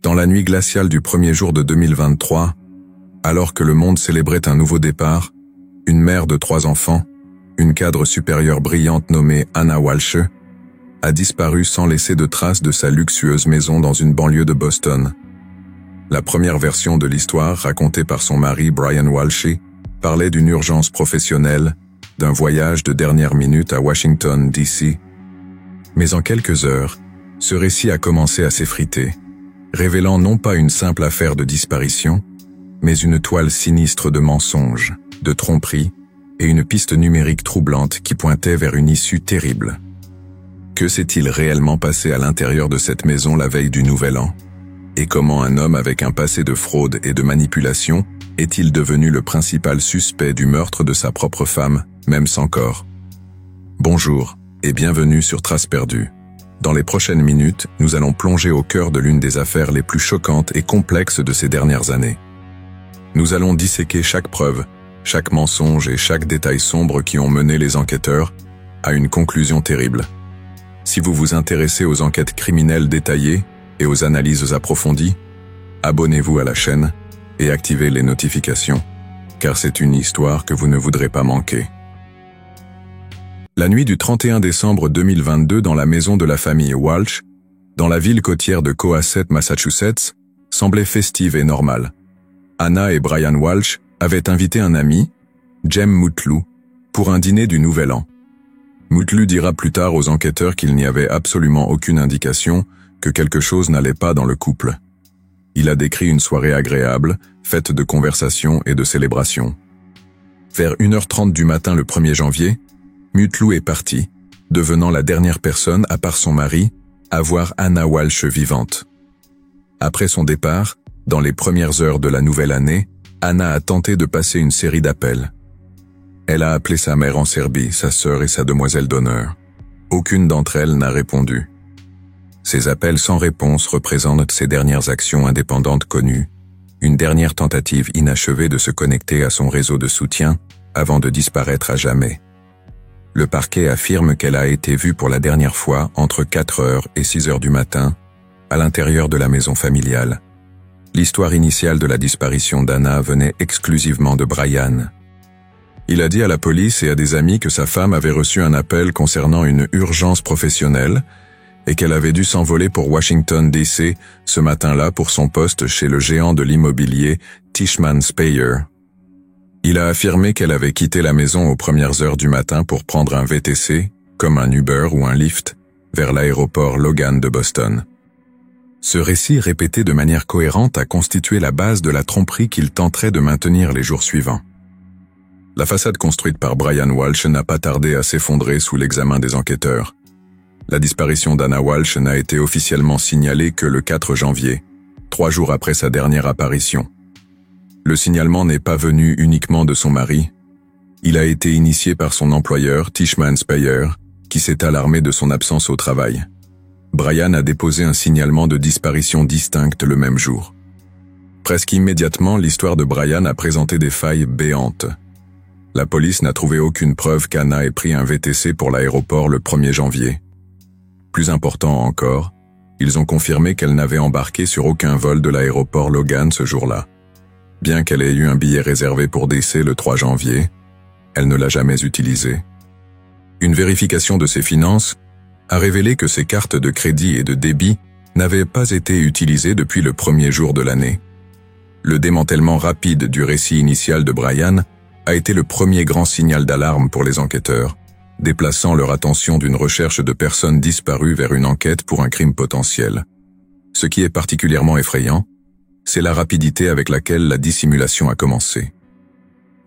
Dans la nuit glaciale du premier jour de 2023, alors que le monde célébrait un nouveau départ, une mère de 3 enfants, une cadre supérieure brillante nommée Anna Walsh, a disparu sans laisser de traces de sa luxueuse maison dans une banlieue de Boston. La première version de l'histoire, racontée par son mari Brian Walsh, parlait d'une urgence professionnelle, d'un voyage de dernière minute à Washington, D.C. Mais en quelques heures, ce récit a commencé à s'effriter, révélant non pas une simple affaire de disparition, mais une toile sinistre de mensonges, de tromperies et une piste numérique troublante qui pointait vers une issue terrible. Que s'est-il réellement passé à l'intérieur de cette maison la veille du Nouvel An? Et comment un homme avec un passé de fraude et de manipulation est-il devenu le principal suspect du meurtre de sa propre femme, même sans corps? Bonjour et bienvenue sur Traces perdues. Dans les prochaines minutes, nous allons plonger au cœur de l'une des affaires les plus choquantes et complexes de ces dernières années. Nous allons disséquer chaque preuve, chaque mensonge et chaque détail sombre qui ont mené les enquêteurs à une conclusion terrible. Si vous vous intéressez aux enquêtes criminelles détaillées et aux analyses approfondies, abonnez-vous à la chaîne et activez les notifications, car c'est une histoire que vous ne voudrez pas manquer. La nuit du 31 décembre 2022 dans la maison de la famille Walsh, dans la ville côtière de Cohasset, Massachusetts, semblait festive et normale. Anna et Brian Walsh avaient invité un ami, Jem Mutlu, pour un dîner du Nouvel An. Mutlu dira plus tard aux enquêteurs qu'il n'y avait absolument aucune indication que quelque chose n'allait pas dans le couple. Il a décrit une soirée agréable, faite de conversations et de célébrations. Vers 1h30 du matin le 1er janvier, Mutlu est parti, devenant la dernière personne, à part son mari, à voir Anna Walsh vivante. Après son départ, dans les premières heures de la nouvelle année, Anna a tenté de passer une série d'appels. Elle a appelé sa mère en Serbie, sa sœur et sa demoiselle d'honneur. Aucune d'entre elles n'a répondu. Ces appels sans réponse représentent ses dernières actions indépendantes connues, une dernière tentative inachevée de se connecter à son réseau de soutien avant de disparaître à jamais. Le parquet affirme qu'elle a été vue pour la dernière fois entre 4h et 6h du matin, à l'intérieur de la maison familiale. L'histoire initiale de la disparition d'Anna venait exclusivement de Brian. Il a dit à la police et à des amis que sa femme avait reçu un appel concernant une urgence professionnelle et qu'elle avait dû s'envoler pour Washington, D.C. ce matin-là pour son poste chez le géant de l'immobilier Tishman Speyer. Il a affirmé qu'elle avait quitté la maison aux premières heures du matin pour prendre un VTC, comme un Uber ou un Lyft, vers l'aéroport Logan de Boston. Ce récit répété de manière cohérente a constitué la base de la tromperie qu'il tenterait de maintenir les jours suivants. La façade construite par Brian Walsh n'a pas tardé à s'effondrer sous l'examen des enquêteurs. La disparition d'Anna Walsh n'a été officiellement signalée que le 4 janvier, 3 jours après sa dernière apparition. Le signalement n'est pas venu uniquement de son mari. Il a été initié par son employeur, Tishman Speyer, qui s'est alarmé de son absence au travail. Brian a déposé un signalement de disparition distincte le même jour. Presque immédiatement, l'histoire de Brian a présenté des failles béantes. La police n'a trouvé aucune preuve qu'Anna ait pris un VTC pour l'aéroport le 1er janvier. Plus important encore, ils ont confirmé qu'elle n'avait embarqué sur aucun vol de l'aéroport Logan ce jour-là. Bien qu'elle ait eu un billet réservé pour DC le 3 janvier, elle ne l'a jamais utilisé. Une vérification de ses finances a révélé que ses cartes de crédit et de débit n'avaient pas été utilisées depuis le premier jour de l'année. Le démantèlement rapide du récit initial de Brian a été le premier grand signal d'alarme pour les enquêteurs, déplaçant leur attention d'une recherche de personnes disparues vers une enquête pour un crime potentiel. Ce qui est particulièrement effrayant, c'est la rapidité avec laquelle la dissimulation a commencé.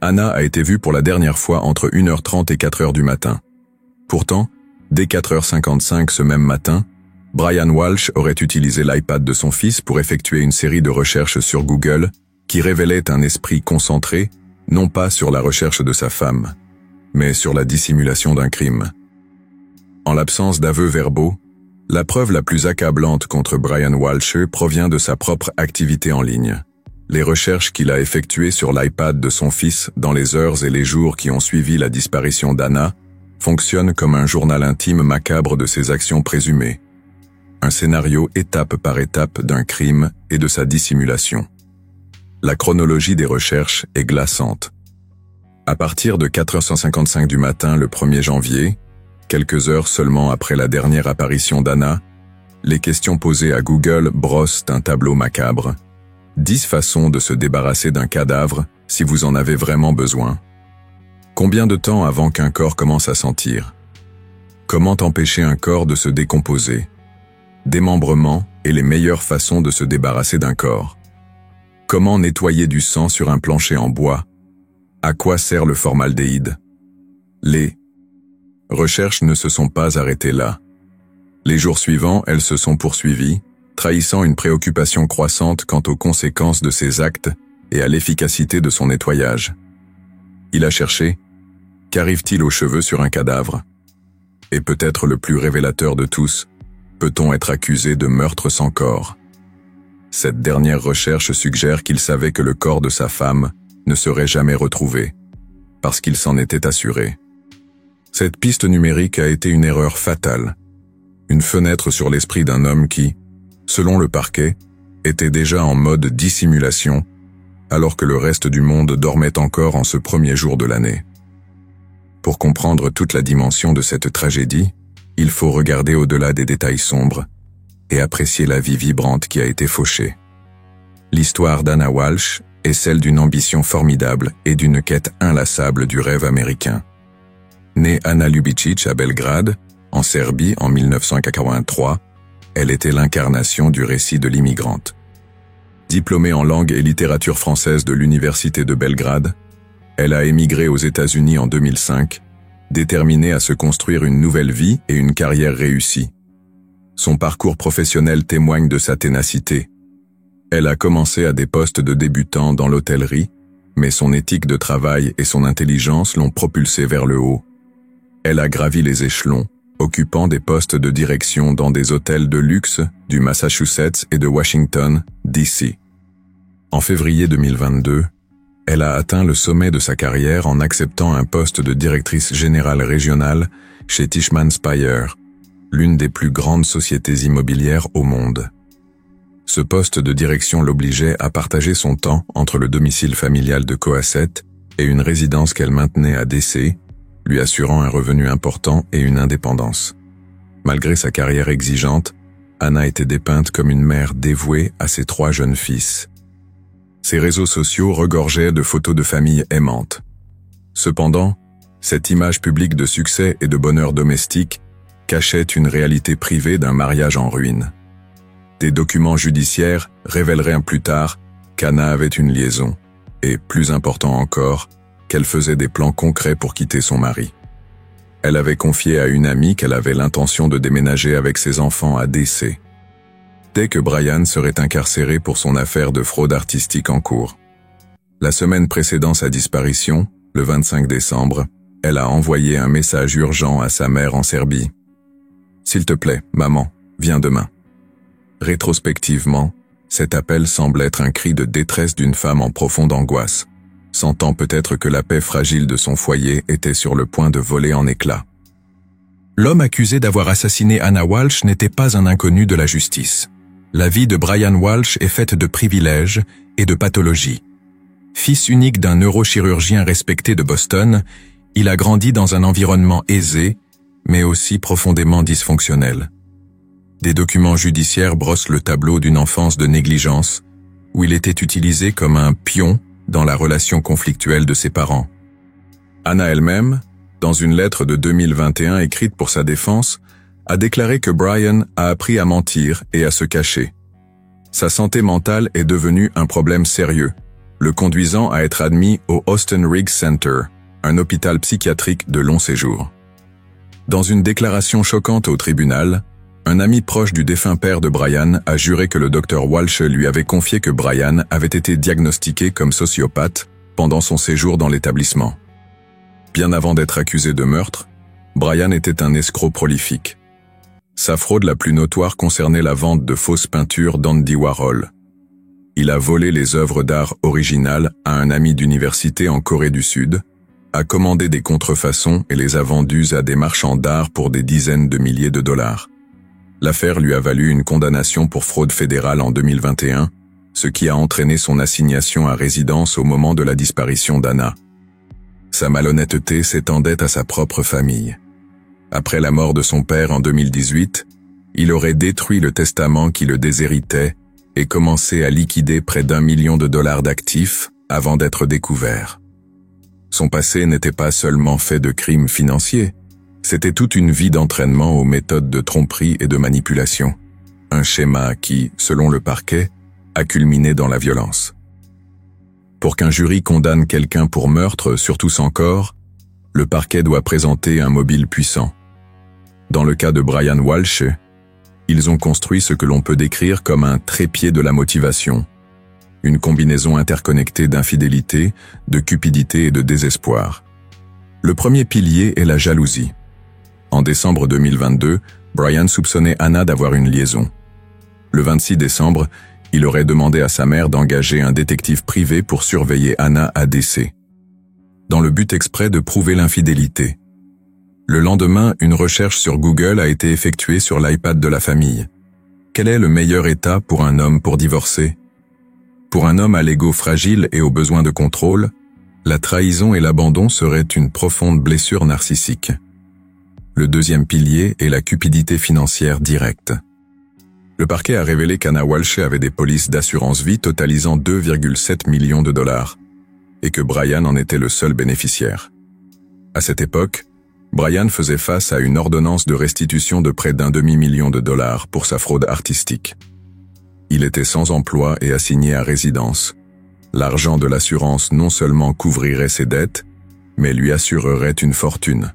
Anna a été vue pour la dernière fois entre 1h30 et 4h du matin. Pourtant, dès 4h55 ce même matin, Brian Walsh aurait utilisé l'iPad de son fils pour effectuer une série de recherches sur Google qui révélaient un esprit concentré, non pas sur la recherche de sa femme, mais sur la dissimulation d'un crime. En l'absence d'aveux verbaux, la preuve la plus accablante contre Brian Walsh provient de sa propre activité en ligne. Les recherches qu'il a effectuées sur l'iPad de son fils dans les heures et les jours qui ont suivi la disparition d'Anna fonctionnent comme un journal intime macabre de ses actions présumées. un scénario étape par étape d'un crime et de sa dissimulation. La chronologie des recherches est glaçante. À partir de 4h55 du matin le 1er janvier, quelques heures seulement après la dernière apparition d'Anna, les questions posées à Google brossent un tableau macabre. 10 façons de se débarrasser d'un cadavre si vous en avez vraiment besoin. Combien de temps avant qu'un corps commence à sentir? Comment empêcher un corps de se décomposer? Démembrement et les meilleures façons de se débarrasser d'un corps. Comment nettoyer du sang sur un plancher en bois? À quoi sert le formaldéhyde? Les recherches ne se sont pas arrêtées là. Les jours suivants, elles se sont poursuivies, trahissant une préoccupation croissante quant aux conséquences de ses actes et à l'efficacité de son nettoyage. Il a cherché « Qu'arrive-t-il aux cheveux sur un cadavre ?» Et peut-être le plus révélateur de tous, peut-on être accusé de meurtre sans corps? Cette dernière recherche suggère qu'il savait que le corps de sa femme ne serait jamais retrouvé, parce qu'il s'en était assuré. Cette piste numérique a été une erreur fatale, une fenêtre sur l'esprit d'un homme qui, selon le parquet, était déjà en mode dissimulation, alors que le reste du monde dormait encore en ce premier jour de l'année. Pour comprendre toute la dimension de cette tragédie, il faut regarder au-delà des détails sombres et apprécier la vie vibrante qui a été fauchée. L'histoire d'Anna Walsh est celle d'une ambition formidable et d'une quête inlassable du rêve américain. Née Anna Lubicic à Belgrade, en Serbie en 1983, elle était l'incarnation du récit de l'immigrante. Diplômée en langue et littérature française de l'Université de Belgrade, elle a émigré aux États-Unis en 2005, déterminée à se construire une nouvelle vie et une carrière réussie. Son parcours professionnel témoigne de sa ténacité. Elle a commencé à des postes de débutant dans l'hôtellerie, mais son éthique de travail et son intelligence l'ont propulsée vers le haut. Elle a gravi les échelons, occupant des postes de direction dans des hôtels de luxe du Massachusetts et de Washington, D.C. En février 2022, elle a atteint le sommet de sa carrière en acceptant un poste de directrice générale régionale chez Tishman Speyer, l'une des plus grandes sociétés immobilières au monde. Ce poste de direction l'obligeait à partager son temps entre le domicile familial de Cohasset et une résidence qu'elle maintenait à D.C., lui assurant un revenu important et une indépendance. Malgré sa carrière exigeante, Anna était dépeinte comme une mère dévouée à ses 3 jeunes fils. Ses réseaux sociaux regorgeaient de photos de familles aimantes. Cependant, cette image publique de succès et de bonheur domestique cachait une réalité privée d'un mariage en ruine. Des documents judiciaires révéleraient plus tard qu'Anna avait une liaison, et, plus important encore, qu'elle faisait des plans concrets pour quitter son mari. Elle avait confié à une amie qu'elle avait l'intention de déménager avec ses enfants à D.C. dès que Brian serait incarcéré pour son affaire de fraude artistique en cours. La semaine précédant sa disparition, le 25 décembre, elle a envoyé un message urgent à sa mère en Serbie. « S'il te plaît, maman, viens demain. » Rétrospectivement, cet appel semble être un cri de détresse d'une femme en profonde angoisse, sentant peut-être que la paix fragile de son foyer était sur le point de voler en éclats. L'homme accusé d'avoir assassiné Anna Walsh n'était pas un inconnu de la justice. La vie de Brian Walsh est faite de privilèges et de pathologies. Fils unique d'un neurochirurgien respecté de Boston, il a grandi dans un environnement aisé, mais aussi profondément dysfonctionnel. Des documents judiciaires brossent le tableau d'une enfance de négligence, où il était utilisé comme un pion dans la relation conflictuelle de ses parents. Anna elle-même, dans une lettre de 2021 écrite pour sa défense, a déclaré que Brian a appris à mentir et à se cacher. Sa santé mentale est devenue un problème sérieux, le conduisant à être admis au Austin Riggs Center, un hôpital psychiatrique de long séjour. Dans une déclaration choquante au tribunal, un ami proche du défunt père de Brian a juré que le docteur Walsh lui avait confié que Brian avait été diagnostiqué comme sociopathe pendant son séjour dans l'établissement. Bien avant d'être accusé de meurtre, Brian était un escroc prolifique. Sa fraude la plus notoire concernait la vente de fausses peintures d'Andy Warhol. Il a volé les œuvres d'art originales à un ami d'université en Corée du Sud, a commandé des contrefaçons et les a vendues à des marchands d'art pour des dizaines de milliers de dollars. L'affaire lui a valu une condamnation pour fraude fédérale en 2021, ce qui a entraîné son assignation à résidence au moment de la disparition d'Anna. Sa malhonnêteté s'étendait à sa propre famille. Après la mort de son père en 2018, il aurait détruit le testament qui le déshéritait et commencé à liquider près d'1 million de dollars d'actifs avant d'être découvert. Son passé n'était pas seulement fait de crimes financiers, c'était toute une vie d'entraînement aux méthodes de tromperie et de manipulation. Un schéma qui, selon le parquet, a culminé dans la violence. Pour qu'un jury condamne quelqu'un pour meurtre, surtout sans corps, le parquet doit présenter un mobile puissant. Dans le cas de Brian Walsh, ils ont construit ce que l'on peut décrire comme un trépied de la motivation, une combinaison interconnectée d'infidélité, de cupidité et de désespoir. Le premier pilier est la jalousie. En décembre 2022, Brian soupçonnait Anna d'avoir une liaison. Le 26 décembre, il aurait demandé à sa mère d'engager un détective privé pour surveiller Anna à décès, dans le but exprès de prouver l'infidélité. Le lendemain, une recherche sur Google a été effectuée sur l'iPad de la famille. Quel est le meilleur état pour un homme pour divorcer? Pour un homme à l'ego fragile et aux besoins de contrôle, la trahison et l'abandon seraient une profonde blessure narcissique. Le deuxième pilier est la cupidité financière directe. Le parquet a révélé qu'Anna Walsh avait des polices d'assurance vie totalisant 2,7 millions de dollars et que Brian en était le seul bénéficiaire. À cette époque, Brian faisait face à une ordonnance de restitution de près d'1 demi-million de dollars pour sa fraude artistique. Il était sans emploi et assigné à résidence. L'argent de l'assurance non seulement couvrirait ses dettes, mais lui assurerait une fortune.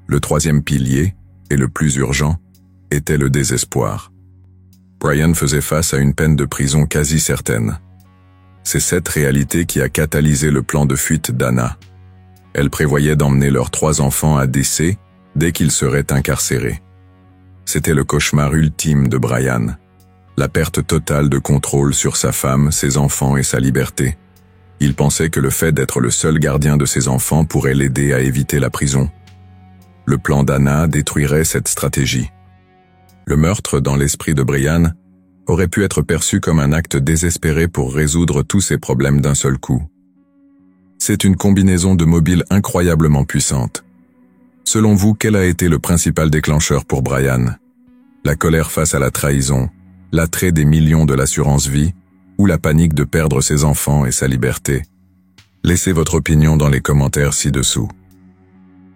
Le troisième pilier, et le plus urgent, était le désespoir. Brian faisait face à une peine de prison quasi certaine. C'est cette réalité qui a catalysé le plan de fuite d'Anna. Elle prévoyait d'emmener leurs 3 enfants à décès dès qu'ils seraient incarcérés. C'était le cauchemar ultime de Brian. La perte totale de contrôle sur sa femme, ses enfants et sa liberté. Il pensait que le fait d'être le seul gardien de ses enfants pourrait l'aider à éviter la prison. Le plan d'Anna détruirait cette stratégie. Le meurtre, dans l'esprit de Brian, aurait pu être perçu comme un acte désespéré pour résoudre tous ses problèmes d'un seul coup. C'est une combinaison de mobiles incroyablement puissante. Selon vous, quel a été le principal déclencheur pour Brian? La colère face à la trahison, l'attrait des millions de l'assurance vie, ou la panique de perdre ses enfants et sa liberté? Laissez votre opinion dans les commentaires ci-dessous.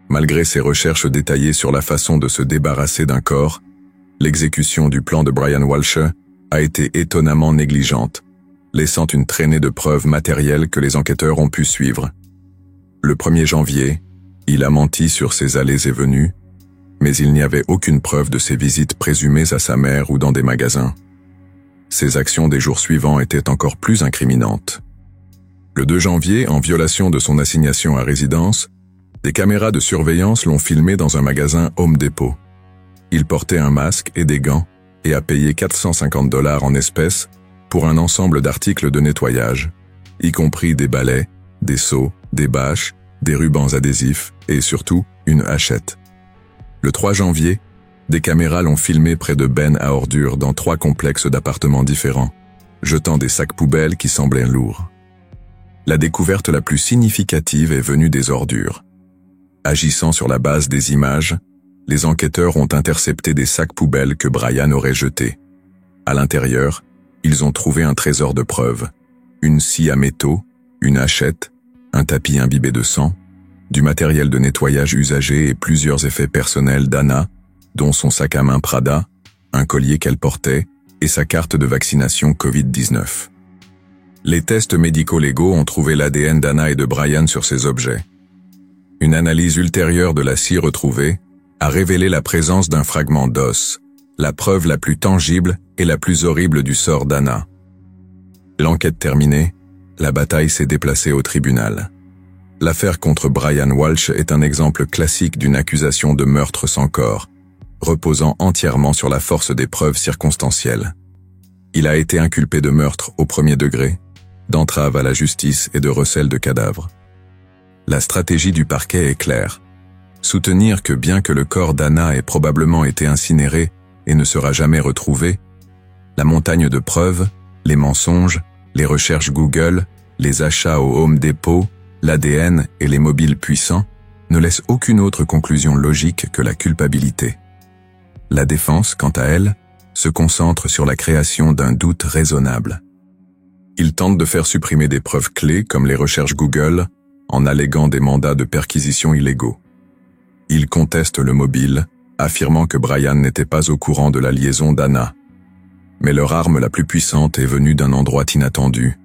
Malgré ses recherches détaillées sur la façon de se débarrasser d'un corps, l'exécution du plan de Brian Walsh a été étonnamment négligente, laissant une traînée de preuves matérielles que les enquêteurs ont pu suivre. Le 1er janvier, il a menti sur ses allées et venues, mais il n'y avait aucune preuve de ses visites présumées à sa mère ou dans des magasins. Ses actions des jours suivants étaient encore plus incriminantes. Le 2 janvier, en violation de son assignation à résidence, des caméras de surveillance l'ont filmé dans un magasin Home Depot. Il portait un masque et des gants et a payé 450 $ en espèces pour un ensemble d'articles de nettoyage, y compris des balais, des seaux, des bâches, des rubans adhésifs et surtout une hachette. Le 3 janvier, des caméras l'ont filmé près de bennes à ordures dans 3 complexes d'appartements différents, jetant des sacs poubelles qui semblaient lourds. La découverte la plus significative est venue des ordures. Agissant sur la base des images, les enquêteurs ont intercepté des sacs poubelles que Brian aurait jetés. À l'intérieur, ils ont trouvé un trésor de preuves, une scie à métaux, une hachette, un tapis imbibé de sang, du matériel de nettoyage usagé et plusieurs effets personnels d'Anna, dont son sac à main Prada, un collier qu'elle portait et sa carte de vaccination Covid-19. Les tests médico-légaux ont trouvé l'ADN d'Anna et de Brian sur ces objets. Une analyse ultérieure de la scie retrouvée a révélé la présence d'un fragment d'os, la preuve la plus tangible et la plus horrible du sort d'Anna. L'enquête terminée, la bataille s'est déplacée au tribunal. L'affaire contre Brian Walsh est un exemple classique d'une accusation de meurtre sans corps, reposant entièrement sur la force des preuves circonstancielles. Il a été inculpé de meurtre au 1er degré, d'entrave à la justice et de recel de cadavres. La stratégie du parquet est claire. Soutenir que bien que le corps d'Anna ait probablement été incinéré, et ne sera jamais retrouvé, la montagne de preuves, les mensonges, les recherches Google, les achats au Home Depot, l'ADN et les mobiles puissants ne laissent aucune autre conclusion logique que la culpabilité. La défense, quant à elle, se concentre sur la création d'un doute raisonnable. Ils tentent de faire supprimer des preuves clés comme les recherches Google en alléguant des mandats de perquisition illégaux. Ils contestent le mobile, affirmant que Brian n'était pas au courant de la liaison d'Anna. Mais leur arme la plus puissante est venue d'un endroit inattendu,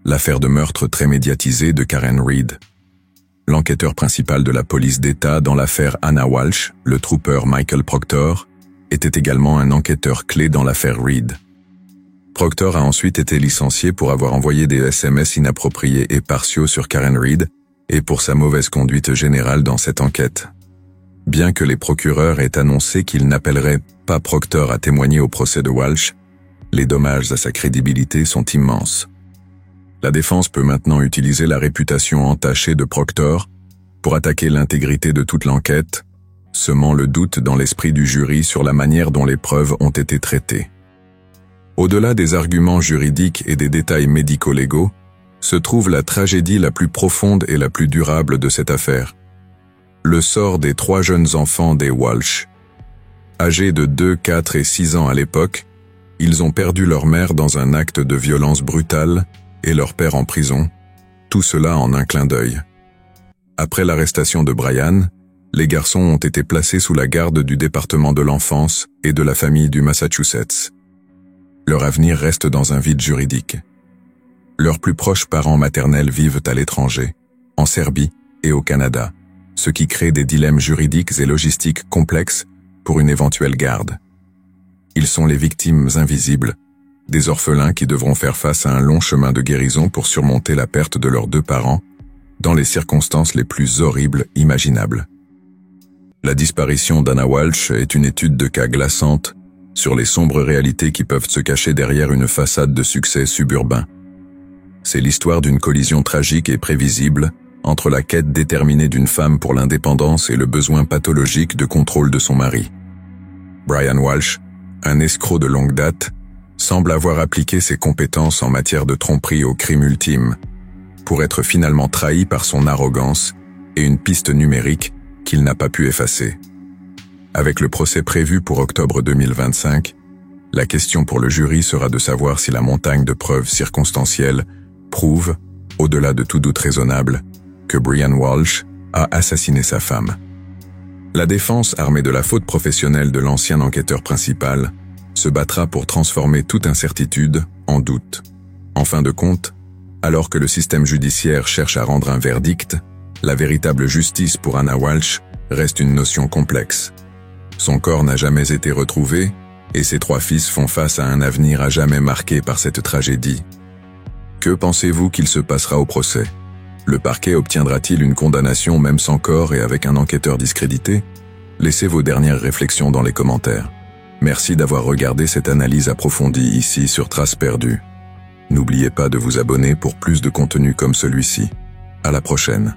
l'affaire de meurtre très médiatisée de Karen Reed. L'enquêteur principal de la police d'État dans l'affaire Anna Walsh, le trooper Michael Proctor, était également un enquêteur clé dans l'affaire Reed. Proctor a ensuite été licencié pour avoir envoyé des SMS inappropriés et partiaux sur Karen Reed et pour sa mauvaise conduite générale dans cette enquête. Bien que les procureurs aient annoncé qu'ils n'appelleraient pas Proctor à témoigner au procès de Walsh, les dommages à sa crédibilité sont immenses. La défense peut maintenant utiliser la réputation entachée de Proctor pour attaquer l'intégrité de toute l'enquête, semant le doute dans l'esprit du jury sur la manière dont les preuves ont été traitées. Au-delà des arguments juridiques et des détails médico-légaux, se trouve la tragédie la plus profonde et la plus durable de cette affaire. Le sort des 3 jeunes enfants des Walsh. Âgés de 2, 4 et 6 ans à l'époque, ils ont perdu leur mère dans un acte de violence brutale et leur père en prison, tout cela en un clin d'œil. Après l'arrestation de Brian, les garçons ont été placés sous la garde du département de l'enfance et de la famille du Massachusetts. Leur avenir reste dans un vide juridique. Leurs plus proches parents maternels vivent à l'étranger, en Serbie et au Canada, ce qui crée des dilemmes juridiques et logistiques complexes pour une éventuelle garde. Ils sont les victimes invisibles, des orphelins qui devront faire face à un long chemin de guérison pour surmonter la perte de leurs 2 parents, dans les circonstances les plus horribles imaginables. La disparition d'Anna Walsh est une étude de cas glaçante sur les sombres réalités qui peuvent se cacher derrière une façade de succès suburbain. C'est l'histoire d'une collision tragique et prévisible entre la quête déterminée d'une femme pour l'indépendance et le besoin pathologique de contrôle de son mari. Brian Walsh, un escroc de longue date, semble avoir appliqué ses compétences en matière de tromperie au crime ultime, pour être finalement trahi par son arrogance et une piste numérique qu'il n'a pas pu effacer. Avec le procès prévu pour octobre 2025, la question pour le jury sera de savoir si la montagne de preuves circonstancielles prouve, au-delà de tout doute raisonnable, que Brian Walsh a assassiné sa femme. La défense, armée de la faute professionnelle de l'ancien enquêteur principal, se battra pour transformer toute incertitude en doute. En fin de compte, alors que le système judiciaire cherche à rendre un verdict, la véritable justice pour Anna Walsh reste une notion complexe. Son corps n'a jamais été retrouvé, et ses 3 fils font face à un avenir à jamais marqué par cette tragédie. Que pensez-vous qu'il se passera au procès? Le parquet obtiendra-t-il une condamnation même sans corps et avec un enquêteur discrédité? Laissez vos dernières réflexions dans les commentaires. Merci d'avoir regardé cette analyse approfondie ici sur Traces perdues. N'oubliez pas de vous abonner pour plus de contenu comme celui-ci. À la prochaine.